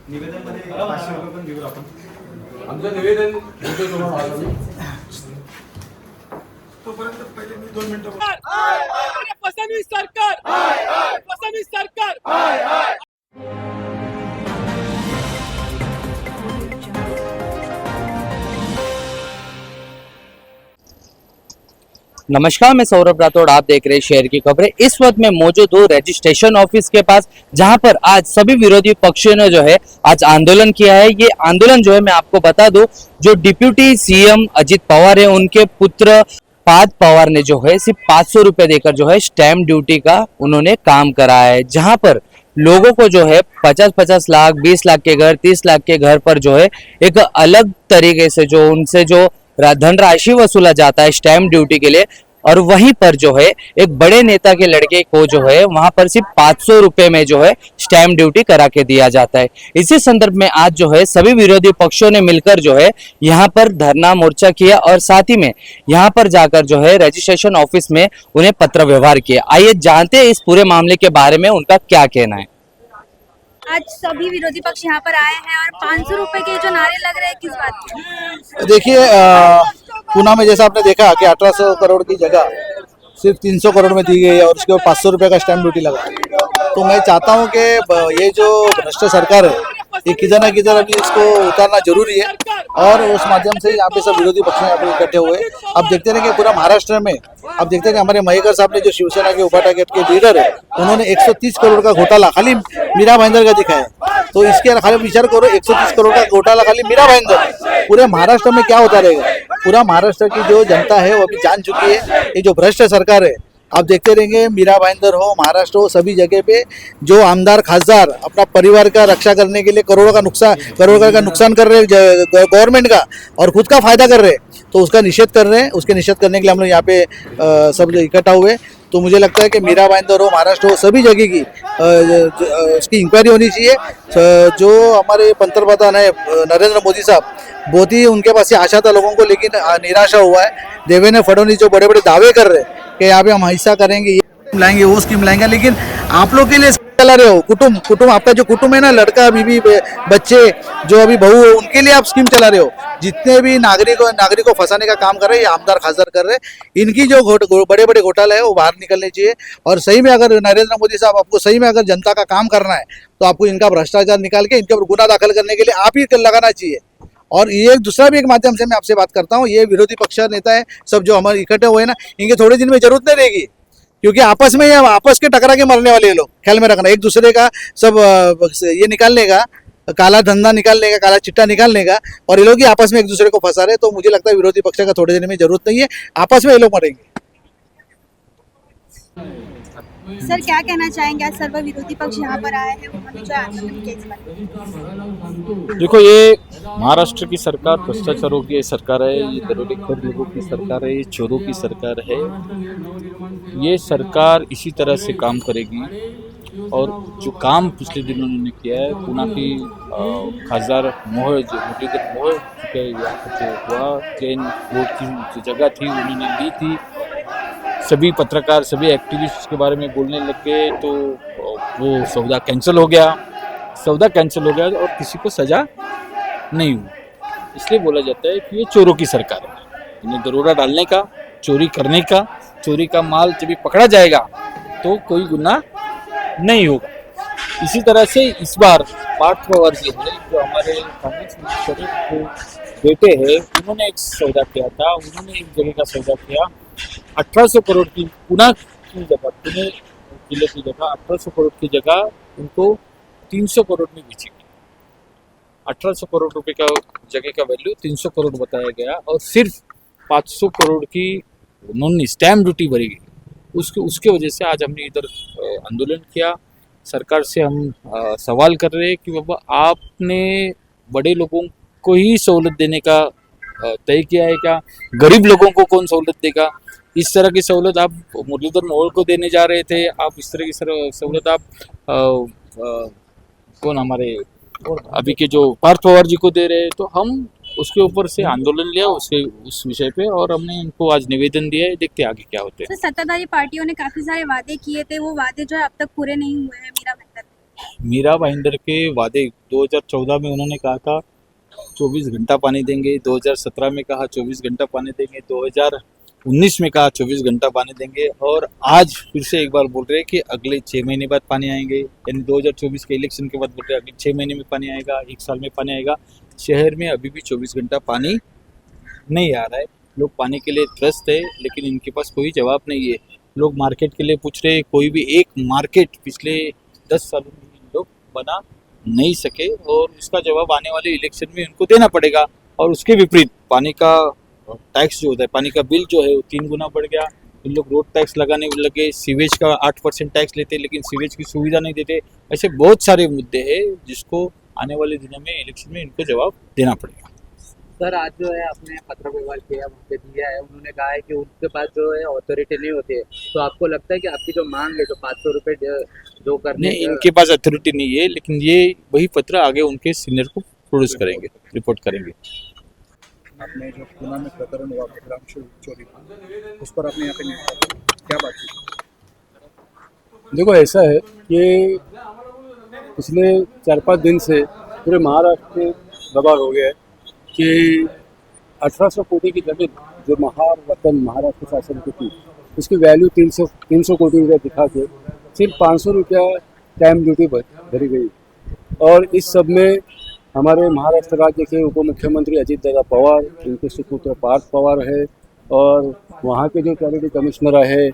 निवेदनमध्ये 500 रुपये पण देऊ आपण. आमचं निवेदन देतो तुम्हाला आलो. तोपर्यंत पहिले मी 2 मिनिटं फडणवीस सरकार, फडणवीस सरकार. नमस्कार, मैं सौरभ राठौड़, आप देख रहे हैं शहर की खबरें। इस वक्त मैं मौजूद हूँ रजिस्ट्रेशन ऑफिस के पास, जहां पर आज सभी विरोधी पक्षों ने जो है आज आंदोलन किया है। ये आंदोलन जो है मैं आपको बता दूं, जो डिप्यूटी सीएम अजित पवार है उनके पुत्र पार्थ पवार ने जो है सिर्फ 500 रुपए देकर जो है स्टैंप ड्यूटी का उन्होंने काम कराया है, जहां पर लोगों को जो है 50-50 लाख, 20 लाख के घर, 30 लाख के घर पर जो है एक अलग तरीके से जो उनसे जो धनराशि वसूला जाता है स्टैंप ड्यूटी के लिए, और वहीं पर जो है एक बड़े नेता के लड़के को जो है वहां पर सिर्फ 500 रुपए में जो है स्टैंप ड्यूटी करा के दिया जाता है। इसी संदर्भ में आज जो है सभी विरोधी पक्षों ने मिलकर जो है यहाँ पर धरना मोर्चा किया और साथ ही में यहाँ पर जाकर जो है रजिस्ट्रेशन ऑफिस में उन्हें पत्र व्यवहार किया। आइए जानते हैं इस पूरे मामले के बारे में उनका क्या कहना है। आज सभी विरोधी पक्ष यहाँ पर आए हैं और 500 रुपए के जो नारे लग रहे हैं, किस बात के? देखिए, पूना में जैसा आपने देखा कि 1800 करोड़ की जगह सिर्फ 300 करोड़ में दी गई है और उसके ऊपर 500 रुपए का स्टैंप ड्यूटी लगा। तो मैं चाहता हूँ कि ये जो भ्रष्ट सरकार है ये किधर ना किधर अभी इसको उतारना जरूरी है, और उस माध्यम से यहाँ पे सब विरोधी पक्ष यहाँ पे इकट्ठे हुए। अब देखते हैं कि पूरा महाराष्ट्र में अब देखते हैं कि हमारे महेकर साहब ने जो शिवसेना के उपाध्यक्ष के लीडर है उन्होंने 130 करोड़ का घोटाला खाली मीरा भाईंदर का दिखाया। तो इसके खाली विचार करो, 130 करोड़ का घोटाला खाली मीरा भाईंदर, पूरे महाराष्ट्र में क्या होता रहेगा। पूरा महाराष्ट्र की जो जनता है वो अभी जान चुकी है ये जो भ्रष्ट सरकार है। आप देखते रहेंगे, मीरा भाईंदर हो, महाराष्ट्र हो, सभी जगह पे जो आमदार खासदार अपना परिवार का रक्षा करने के लिए करोड़ों का नुकसान कर रहे हैं गवर्नमेंट का और खुद का फायदा कर रहे हैं, तो उसका निषेध कर रहे हैं। उसके निषेध करने के लिए हम लोग यहाँ पे सब इकट्ठा हुए। तो मुझे लगता है कि मीरा भाईंदर हो, महाराष्ट्र हो, सभी जगह की उसकी इंक्वायरी होनी चाहिए। जो हमारे पंतप्रधान है नरेंद्र मोदी साहब, बहुत ही उनके पास ये आशा था लोगों को, लेकिन निराशा हुआ है। देवेंद्र फडणवीस जो बड़े बड़े दावे कर रहे हैं कि यहाँ पे हम ऐसा करेंगे, ये स्कीम लाएंगे, वो स्कीम लाएंगे, लेकिन आप लोग के लिए चला रहे हो कुटुंब आपका जो कुटुंब है ना, लड़का बीवी बच्चे जो अभी बहू है, उनके लिए आप स्कीम चला रहे हो। जितने भी नागरिक को फंसाने का काम कर रहे हैं ये आमदार खासदार कर रहे हैं। इनकी जो बड़े बड़े घोटाले है वो बाहर निकलने चाहिए, और सही में अगर नरेंद्र मोदी साहब आपको सही में अगर जनता का काम करना है तो आपको इनका भ्रष्टाचार निकाल के इनके ऊपर गुना दाखिल करने के लिए आप ही लगाना चाहिए। और ये दूसरा भी एक माध्यम से मैं आपसे बात करता हूँ, ये विरोधी पक्ष नेता है सब जो हमारे इकट्ठे हुए ना, इनके थोड़े दिन में जरूरत नहीं रहेगी, क्योंकि आपस में आपस के टकरा के मरने वाले लोग, ख्याल में रखना। एक दूसरे का सब ये निकालने का, काला धंधा निकालने का, काला चिट्टा निकालने का, और ये लोग ही आपस में एक दूसरे को फंसा रहे। तो मुझे लगता है विरोधी पक्ष का थोड़े दिन में जरूरत नहीं है, आपस में ये लोग मरेंगे। सर, क्या कहना चाहेंगे? आज सर्व विरोधी पक्ष यहाँ पर आए हैं, उन्होंने जो आंदोलन किया, इस बात में? देखो, ये महाराष्ट्र की सरकार भ्रष्टाचारों की सरकार है, ये दरोडेखोर लोगों की सरकार है, ये चोरों की सरकार है। ये सरकार इसी तरह से काम करेगी, और जो काम पिछले दिनों उन्होंने किया है, पुणे की खासदार मोह चुके हुआ ट्रेन रोड की जो जगह थी उन्होंने ली थी। सभी पत्रकार, सभी एक्टिविस्ट के बारे में बोलने लग गए, तो वो सौदा कैंसिल हो गया और किसी को सजा नहीं हुई। इसलिए बोला जाता है कि ये चोरों की सरकार है। इन्हें दरोड़ा डालने का, चोरी करने का, चोरी का माल जब भी पकड़ा जाएगा तो कोई गुनाह नहीं होगा। इसी तरह से इस बार पार्थ पवार जी हैं, जो हमारे कांग्रेस मिनिस्टर के बेटे हैं, उन्होंने एक सौदा किया था। उन्होंने एक जगह का सौदा किया 1800 करोड़ की, पुणे जिले की जगह 1800 करोड़ की जगह उनको 300 करोड़ में बेची गई। 1800 करोड़ रुपए का जगह का वैल्यू 300 करोड़ बताया गया, और सिर्फ 500 करोड़ की उन्होंने स्टैम्प ड्यूटी भरी गई। उसके वजह से आज हमने इधर आंदोलन किया। सरकार से हम सवाल कर रहे हैं कि बाबा, आपने बड़े लोगों को ही सहूलत देने का तय किया है क्या? गरीब लोगों को कौन सहूलत देगा? इस तरह की सहूलत आप मुरलीधर मोहोळ को देने जा रहे थे, आप इस तरह की सहूलत आप कौन हमारे अभी के जो पार्थ पवार जी को दे रहे हैं। तो हम उसके ऊपर से आंदोलन लिया उस विषय पे, और हमने इनको आज निवेदन दिया है। देखते हैं आगे क्या होते हैं। सर सत्ताधारी पार्टियों ने काफी सारे वादे किए थे, वो वादे जो है अब तक पूरे नहीं हुए हैं मीरा भाईंदर। मीरा भाईंदर के वादे 2014 में उन्होंने कहा था 24 घंटा पानी देंगे, 2017 में कहा 24 घंटा पानी देंगे, 2019 में कहा 24 घंटा पानी देंगे, और आज फिर से एक बार बोल रहे हैं कि अगले 6 महीने बाद पानी आएंगे। यानी 2024 के इलेक्शन के बाद बोल रहे हैं अगले 6 महीने में पानी आएगा, 1 साल में पानी आएगा। शहर में अभी भी 24 घंटा पानी नहीं आ रहा है। लोग पानी के लिए त्रस्त है, लेकिन इनके पास कोई जवाब नहीं है। लोग मार्केट के लिए पूछ रहे हैं, कोई भी एक मार्केट पिछले 10 सालों में लोग बना नहीं सके, और उसका जवाब आने वाले इलेक्शन में उनको देना पड़ेगा। और उसके विपरीत पानी का टैक्स जो होता है, पानी का बिल जो है वो 3 गुना बढ़ गया। इन लोग रोड टैक्स लगाने लगे, सीवेज का 8% टैक्स लेते, लेकिन सीवेज की सुविधा नहीं देते। ऐसे बहुत सारे मुद्दे हैं जिसको आने वाले दिनों में इलेक्शन में इनको जवाब देना पड़ेगा। सर आज जो है आपने पत्र व्यवहार किया, वहाँ पे दिया है, उन्होंने कहा है कि उनके पास जो है अथॉरिटी नहीं होती है। तो आपको लगता है कि आपकी जो मांग है जो 500 रुपये जो करने नहीं, इनके पास अथॉरिटी नहीं है, लेकिन ये वही पत्र आगे उनके सीनियर को प्रोड्यूस करेंगे, रिपोर्ट करेंगे। आपने जो पूना में प्रकरण हुआ रुद्रांशु चोरी का, उस पर आपने यहाँ पे क्या बात की? देखो ऐसा है कि पिछले 4-5 दिन से पूरे महाराष्ट्र में दबाव हो गया है कि 1800 कोटी की जमीन जो महारत्न महाराष्ट्र शासन की थी, उसकी वैल्यू 300 कोटी रुपया दिखा के सिर्फ 500 रुपया स्टैम्प ड्यूटी भरी गई। और इस सब में हमारे महाराष्ट्र राज्य के उप मुख्यमंत्री अजीत दादा पवार, उनके सुपुत्र पार्थ पवार है, और वहाँ के जो चैरिटी कमिश्नर है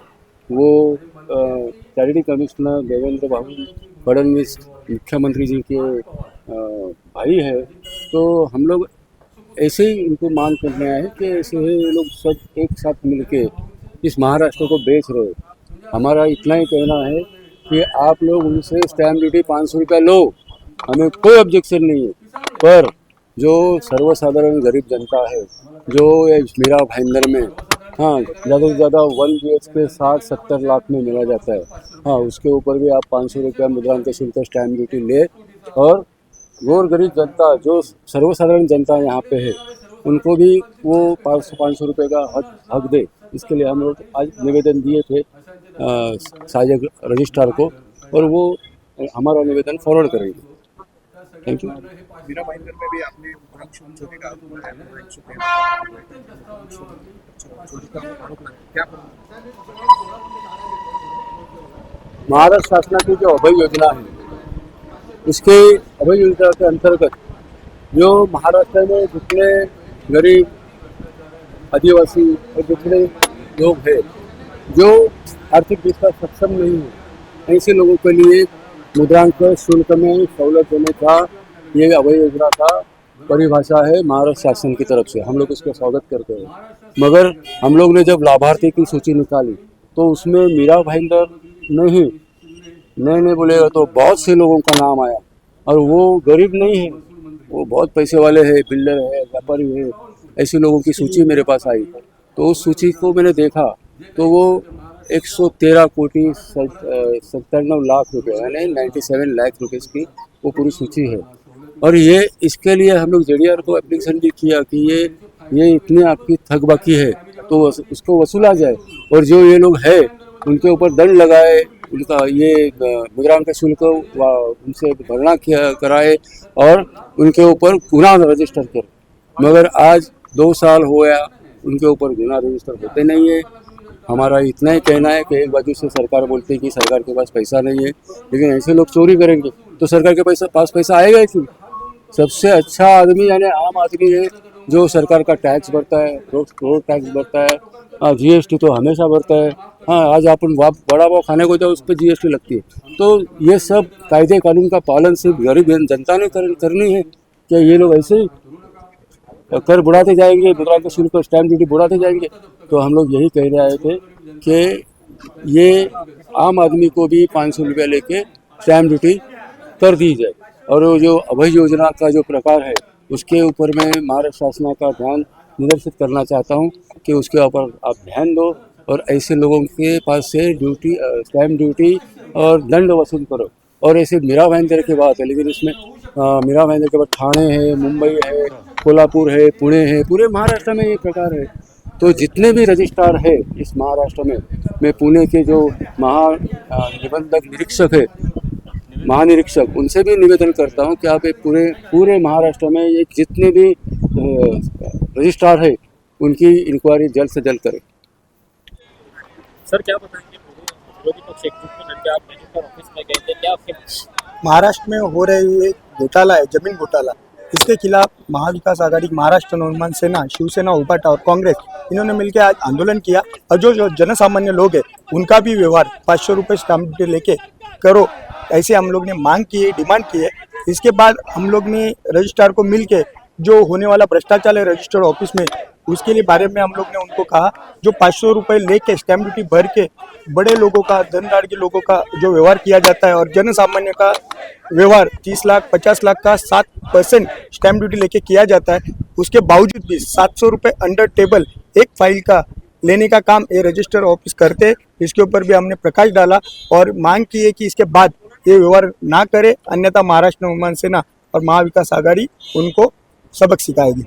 वो चैरिटी कमिश्नर देवेंद्र बाबू फडणवीस मुख्यमंत्री जी के भाई है। तो हम लोग ऐसे ही इनको मांग करने आए कि ऐसे ही ये लोग सब एक साथ मिलके इस महाराष्ट्र को बेच रहे हो। हमारा इतना ही कहना है कि आप लोग उनसे स्टैम्प ड्यूटी 500 रुपया लो, हमें कोई ऑब्जेक्शन नहीं है, पर जो सर्वसाधारण गरीब जनता है जो मीरा भाईंदर में ज़्यादा से ज़्यादा 1 BHK 60-70 लाख में मिला जाता है, उसके ऊपर भी आप 500 रुपया मुद्रांक शुल्क स्टैम्प ड्यूटी ले, और गौर गरीब जनता जो सर्वसाधारण जनता यहाँ पे है उनको भी वो 500 रुपये का हक दे। इसके लिए हम लोग आज निवेदन दिए थे सहायक रजिस्ट्रार को, और वो हमारा निवेदन फॉरवर्ड करेंगे। Thank you. मीरा भाईंदर में भी आपने रुद्रांशु चोरी का आरोप लगाया, क्या महाराष्ट्र शासनाची जो अभय योजना है, उसके अभय योजना के अंतर्गत जो महाराष्ट्र में जितने गरीब आदिवासी और जितने लोग हैं जो आर्थिक दृष्टि सक्षम नहीं है, ऐसे लोगों के लिए मुद्रांक शुल्क में सहूलत देने का ये अभय योजना का परिभाषा है महाराष्ट्र शासन की तरफ से। हम लोग इसका स्वागत करते हैं, मगर हम लोग ने जब लाभार्थी की सूची निकाली तो उसमें मीरा भाईंदर नहीं बोलेगा तो बहुत से लोगों का नाम आया, और वो गरीब नहीं है, वो बहुत पैसे वाले हैं, बिल्डर है, व्यापारी है। ऐसे लोगों की सूची मेरे पास आई, तो उस सूची को मैंने देखा तो वो 113 कोटी 97 लाख रुपये यानी 97 लाख रुपये की वो पूरी सूची है। और ये इसके लिए हम लोग JDR को एप्लीकेशन भी किया कि ये इतनी आपकी थकबाकी है तो उसको वसूला जाए, और जो ये लोग है उनके ऊपर दंड लगाए, उनका ये मुद्रांक शुल्क उनसे भरना कराए और उनके ऊपर गुनाह रजिस्टर करे। मगर आज 2 साल हो गया उनके ऊपर गुनाह रजिस्टर होते नहीं है। हमारा इतना ही कहना है कि एक बाजू से सरकार बोलती है कि सरकार के पास पैसा नहीं है, लेकिन ऐसे लोग चोरी करेंगे तो सरकार के पास पैसा आएगा ही क्यों? सबसे अच्छा आदमी यानी आम आदमी है जो सरकार का टैक्स भरता है, रोड टैक्स भरता है, GST तो हमेशा भरता है। आज अपन बड़ा पाव खाने को जाओ उस पर GST लगती है। तो ये सब कायदे कानून का पालन सिर्फ गरीब जनता ने करनी है। क्या ये लोग ऐसे ही कर बुढ़ाते जाएंगे, मुद्रांक शुल्क स्टैम्प ड्यूटी बुढ़ाते जाएंगे? तो हम लोग यही कह रहे थे कि ये आम आदमी को भी 500 रुपया लेके स्टैम्प ड्यूटी कर दी जाए, और जो अभय योजना का जो प्रकार है उसके ऊपर मैं महाराष्ट्र शासन का ध्यान निर्देशित करना चाहता हूं कि उसके ऊपर आप ध्यान दो और ऐसे लोगों के पास से ड्यूटी स्टैम्प ड्यूटी और दंड वसूल करो। और ऐसे मीरा भाईंदर की बात है, लेकिन इसमें मीरा भाईंदर के बाद ठाणे है, मुंबई है, कोल्हापुर है, पुणे है, पूरे महाराष्ट्र में ये प्रकार है। तो जितने भी रजिस्ट्रार है इस महाराष्ट्र में, मैं पुणे के जो निबंधक निरीक्षक है, महानिरीक्षक, उनसे भी निवेदन करता हूं कि आप एक पूरे महाराष्ट्र में ये जितने भी रजिस्ट्रार है उनकी इंक्वायरी जल्द से जल्द करें। सर क्या बताएंगे, विरोधी पक्ष एकजुट में लड़के आप रजिस्टर ऑफिस में गए थे, क्या आपके महाराष्ट्र में हो रही एक घोटाला है, जमीन घोटाला, इसके खिलाफ महाविकास आघाड़ी, महाराष्ट्र नवनिर्माण सेना, शिवसेना, उपाटा और कांग्रेस, इन्होंने मिलकर आज आंदोलन किया। और जो जनसामान्य लोग हैं उनका भी व्यवहार 500 रुपये स्टाम्प ड्यूटी लेके करो, ऐसे हम लोग ने मांग की है, डिमांड की है। इसके बाद हम लोग ने रजिस्ट्रार को मिल के जो होने वाला भ्रष्टाचार है रजिस्टर ऑफिस में, उसके लिए बारे में हम लोग ने उनको कहा, जो 500 रुपये लेके स्टैम्प ड्यूटी भर के बड़े लोगों का, धनदार के लोगों का जो व्यवहार किया जाता है और जनसामान्य का व्यवहार 30 लाख 50 लाख का 7% स्टैम्प ड्यूटी लेके किया जाता है, उसके बावजूद भी 700 रुपये अंडर टेबल एक फाइल का लेने का काम ये रजिस्टर ऑफिस करते। इसके ऊपर भी हमने प्रकाश डाला और मांग की है कि इसके बाद ये व्यवहार ना करे, अन्यथा महाराष्ट्र नवनिर्माण सेना और महाविकास आघाड़ी उनको सबक सिखाएगी।